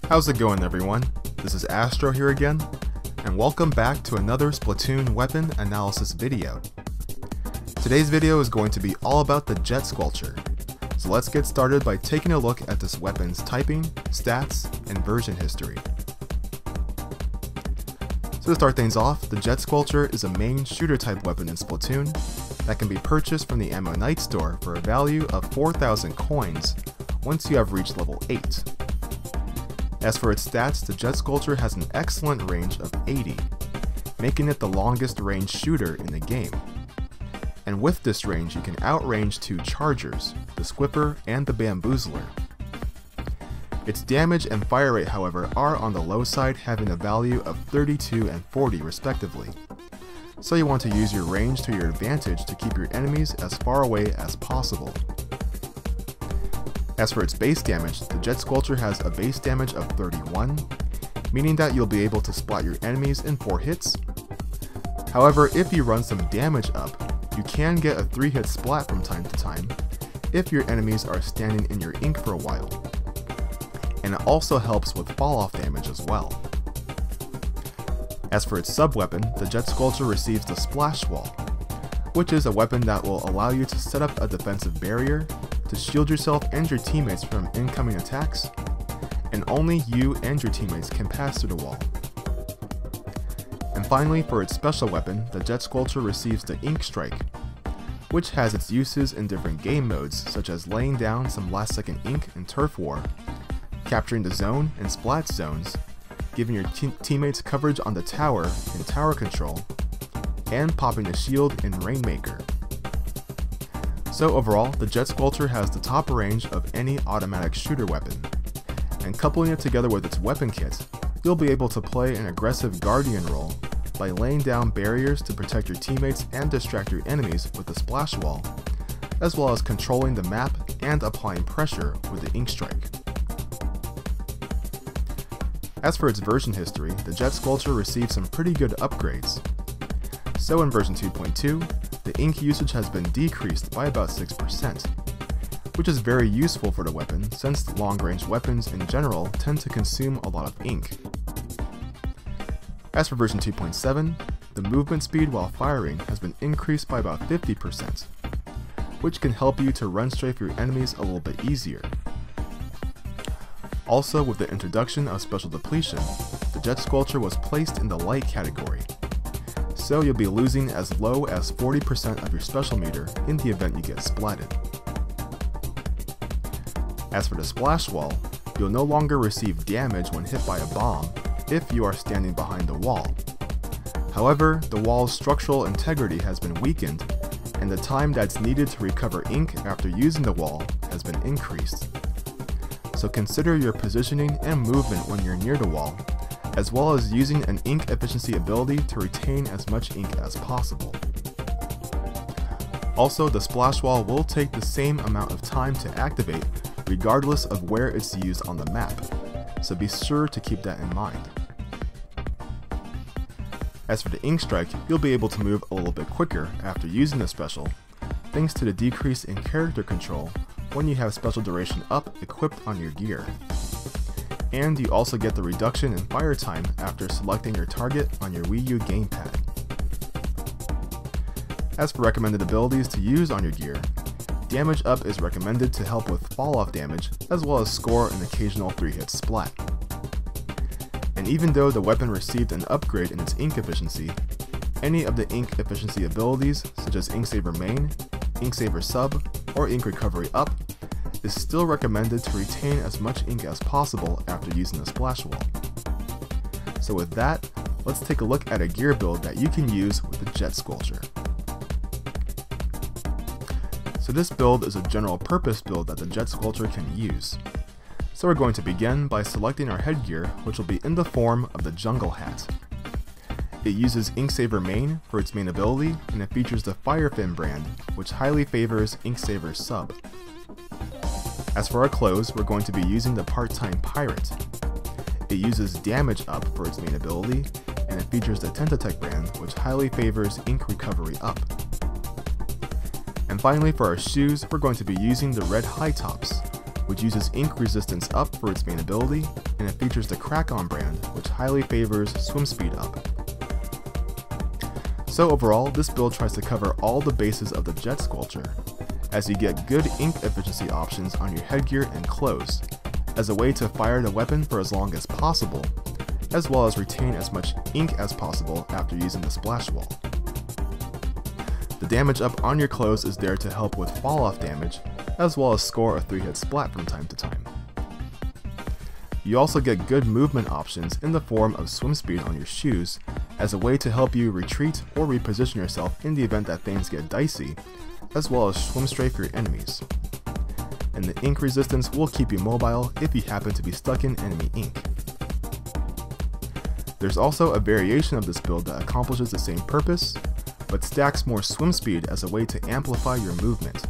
How's it going, everyone? This is Astro here again, and welcome back to another Splatoon weapon analysis video. Today's video is going to be all about the Jet Squelcher, so let's get started by taking a look at this weapon's typing, stats, and version history. So to start things off, the Jet Squelcher is a main shooter type weapon in Splatoon that can be purchased from the Ammo Night store for a value of 4,000 coins once you have reached level 8. As for its stats, the Jet Squelcher has an excellent range of 80, making it the longest range shooter in the game. And with this range, you can outrange two chargers, the Squipper and the Bamboozler. Its damage and fire rate, however, are on the low side, having a value of 32 and 40 respectively. So you want to use your range to your advantage to keep your enemies as far away as possible. As for its base damage, the Jet Squelcher has a base damage of 31, meaning that you'll be able to splat your enemies in 4 hits. However, if you run some damage up, you can get a 3-hit splat from time to time if your enemies are standing in your ink for a while. And it also helps with fall-off damage as well. As for its sub-weapon, the Jet Squelcher receives the Splash Wall, which is a weapon that will allow you to set up a defensive barrier to shield yourself and your teammates from incoming attacks, and only you and your teammates can pass through the wall. And finally, for its special weapon, the Jet Squelcher receives the Ink Strike, which has its uses in different game modes such as laying down some last second ink in Turf War, capturing the zone in Splat zones, giving your teammates coverage on the tower in Tower Control, and popping the shield in Rainmaker. So overall, the Jet Squelcher has the top range of any automatic shooter weapon, and coupling it together with its weapon kit, you'll be able to play an aggressive Guardian role by laying down barriers to protect your teammates and distract your enemies with the Splash Wall, as well as controlling the map and applying pressure with the Ink Strike. As for its version history, the Jet Squelcher received some pretty good upgrades. So in version 2.2, the ink usage has been decreased by about 6%, which is very useful for the weapon since long-range weapons in general tend to consume a lot of ink. As for version 2.7, the movement speed while firing has been increased by about 50%, which can help you to run strafe your enemies a little bit easier. Also, with the introduction of Special Depletion, the Jet Squelcher was placed in the light category, so you'll be losing as low as 40% of your special meter in the event you get splatted. As for the Splash Wall, you'll no longer receive damage when hit by a bomb if you are standing behind the wall. However, the wall's structural integrity has been weakened, and the time that's needed to recover ink after using the wall has been increased. So consider your positioning and movement when you're near the wall, as well as using an ink efficiency ability to retain as much ink as possible. Also, the Splash Wall will take the same amount of time to activate regardless of where it's used on the map, so be sure to keep that in mind. As for the Ink Strike, you'll be able to move a little bit quicker after using the special, thanks to the decrease in character control when you have Special Duration Up equipped on your gear. And you also get the reduction in fire time after selecting your target on your Wii U gamepad. As for recommended abilities to use on your gear, Damage Up is recommended to help with fall-off damage as well as score an occasional 3-hit splat. And even though the weapon received an upgrade in its ink efficiency, any of the ink efficiency abilities such as Ink Saver Main, Ink Saver Sub, or Ink Recovery Up is still recommended to retain as much ink as possible after using the Splash Wall. So with that, let's take a look at a gear build that you can use with the Jet Squelcher. So this build is a general purpose build that the Jet Squelcher can use. So we're going to begin by selecting our headgear, which will be in the form of the Jungle Hat. It uses Ink Saver Main for its main ability, and it features the Firefin brand, which highly favors Ink Saver Sub. As for our clothes, we're going to be using the Part-Time Pirate. It uses Damage Up for its main ability, and it features the Tentatech brand, which highly favors Ink Recovery Up. And finally, for our shoes, we're going to be using the red high tops, which uses ink resistance up for its main ability, and it features the Crack-On brand, which highly favors swim speed up. So overall, this build tries to cover all the bases of the Jet Squelcher, as you get good ink efficiency options on your headgear and clothes, as a way to fire the weapon for as long as possible, as well as retain as much ink as possible after using the splash wall. The damage up on your clothes is there to help with fall off damage, as well as score a 3-hit splat from time to time. You also get good movement options in the form of swim speed on your shoes, as a way to help you retreat or reposition yourself in the event that things get dicey, as well as swim straight for your enemies. And the ink resistance will keep you mobile if you happen to be stuck in enemy ink. There's also a variation of this build that accomplishes the same purpose, but stacks more swim speed as a way to amplify your movement.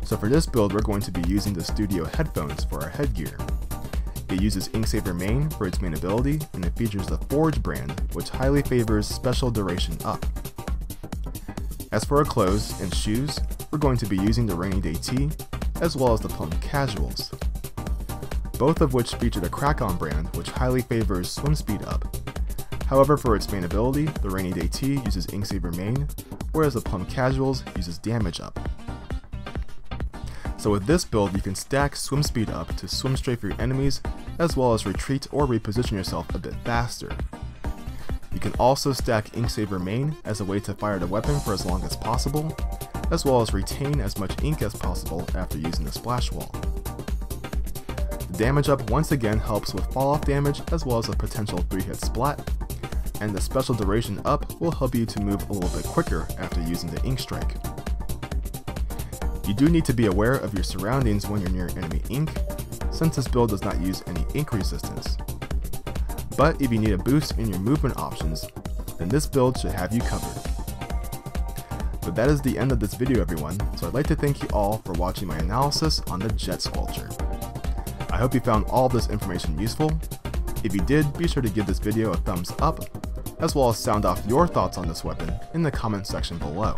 So for this build, we're going to be using the Studio headphones for our headgear. It uses Inksaver main for its main ability, and it features the Forge brand, which highly favors special duration up. As for our clothes and shoes, we're going to be using the Rainy Day Tee, as well as the Plum Casuals, both of which feature the Crack-On brand, which highly favors swim speed up. However, for its main ability, the Rainy Day Tee uses Inksaver main, whereas the Plum Casuals uses damage up. So with this build, you can stack swim speed up to swim straight for your enemies, as well as retreat or reposition yourself a bit faster. You can also stack Inksaver main as a way to fire the weapon for as long as possible, as well as retain as much ink as possible after using the splash wall. The damage up once again helps with fall off damage as well as a potential 3-hit splat, and the special duration up will help you to move a little bit quicker after using the ink strike. You do need to be aware of your surroundings when you're near enemy ink, since this build does not use any ink resistance. But if you need a boost in your movement options, then this build should have you covered. But that is the end of this video, everyone, so I'd like to thank you all for watching my analysis on the Jet Squelcher. I hope you found all this information useful. If you did, be sure to give this video a thumbs up, as well as sound off your thoughts on this weapon in the comment section below.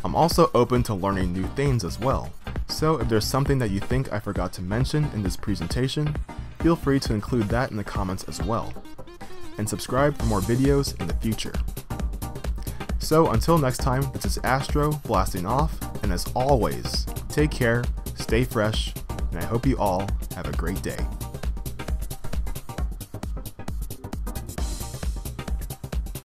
I'm also open to learning new things as well, so if there's something that you think I forgot to mention in this presentation, feel free to include that in the comments as well. And subscribe for more videos in the future. So until next time, this is Astro blasting off, and as always, take care, stay fresh, and I hope you all have a great day.